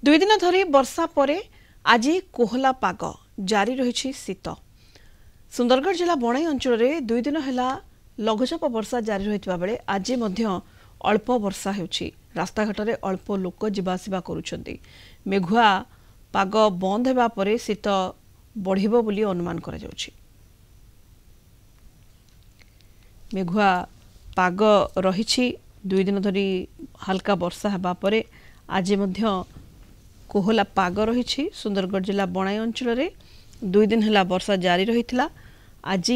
दुई दिन धरी वर्षा परे आज कोहला पाग जारी रही शीत। सुंदरगढ़ जिला बणाई अंचल में दुई दिन है लघुचाप वर्षा जारी रही बेले आज अल्प वर्षा होउछि। रास्ताघाट में अल्प लोक जावासवा करुछंती। मेघुआ पाग बंद हेबा परे शीत बढ़िबो बोली अनुमान करा जाउछि। मेघुआ पाग रही दुई दिन धरी हल्का वर्षा हेबा परे आज कोहला पाग रही। सुंदरगढ़ जिला बणाई अंचल में दुई दिन है वर्षा जारी रही। आज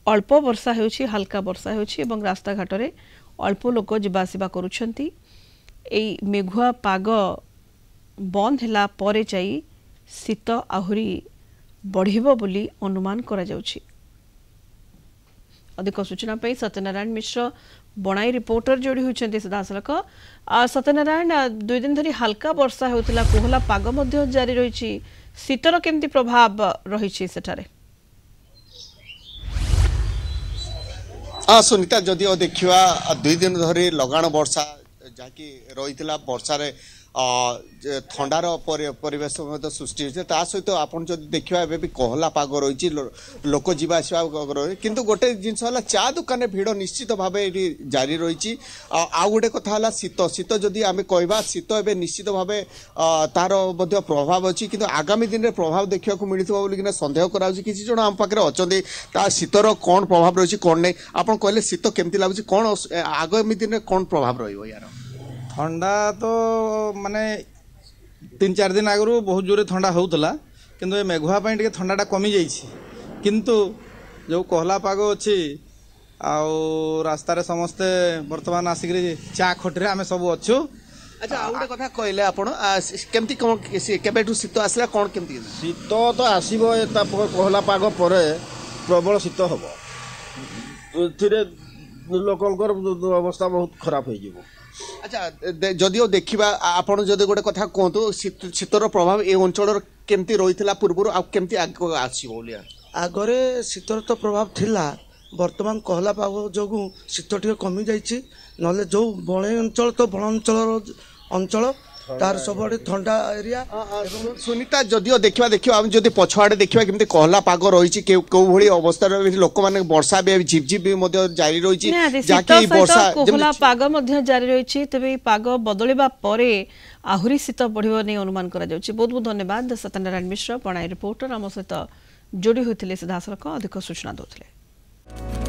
अल्प वर्षा होउछि, हल्का वर्षा होउछि एवं रास्ता घाट में अल्प लोक जावासवा करुछंती। एई मेघुआ पाग बंद होला परे जाई शीत आहुरी बढ़िबो बोली अनुमान करा जाउछि। अधिक सूचना पे सत्यनारायण मिश्र बणाई रिपोर्टर जोड़ी होती सीधासलख। सत्यनारायण, दुई दिन धरी हल्का वर्षा होता, कोहला पाग मध्य जारी रही, शीतर केमती प्रभाव रही सेठारे? सुनीता, जदि देखा दुई दिन धरी लगाण वर्षा जहाँकि रही वर्षार थंडार परिवेश सृष्टि होता ता सहित आपन जो देखा भी कोहला पाग रही, लोक जावासवा रही। किंतु गोटे जिनस है चा दुकान भिड़ निश्चित भाव ये जारी रही। आउ गोटे कथा शीत शीत जदि आम कह शीत ए निश्चित भाव तार प्रभाव अच्छी, किंतु आगामी दिन में प्रभाव देखा मिलता बोलिकिना सन्देह करा किसी जन आम पाखे अच्छा शीतर कौन प्रभाव रही कौन नहीं आप कहले शीत केमती लगुच कौन आगामी दिन में कौन प्रभाव रही यार? ठंडा तो माने 3-4 दिन आगु बहुत जोरे ठंडा होता, किंतु ये मेघुआ टे ठंडाटा कमी जाइए। किंतु जो कोहला पाग अच्छी रास्तार समस्ते बर्तमान आसिक चा खटे आम सब अच्छु। अच्छा, आउ गोटे कथा कहले आप केमती केबेठू शीत आसला कौन केमती? शीत तो आसब कोहला पाग पर प्रबल शीत हम लोकंर अवस्था बहुत खराब हो। अच्छा, जदिओ देखा आपड़ जदि गोटे कथा कहतु शीतर प्रभाव ए अंचल केमती रही पूर्व आमती आगरे शीतर तो प्रभाव थिला, वर्तमान कोहला पाग जो शीत टे कमी जाइए। ना जो बणाई अंचल तो बण अंचल तार सब ठंडा एरिया। सुनीता, जदिओ देखा आम जब पछुआड़े देखा केमती कोहला पाग रही कौली अवस्था लोक मैंने वर्षा भी झिपझिप जारी रही, कोहला पाग जारी रही। तेज पाग बदलवा परे आहुरी शीत बढ़िबो नहीं अनुमान करा जाउछि। बहुत बहुत धन्यवाद सत्यनारायण मिश्र बणाई रिपोर्टर आम सहित जोड़ी होते सीधासलख अधिक सूचना देते।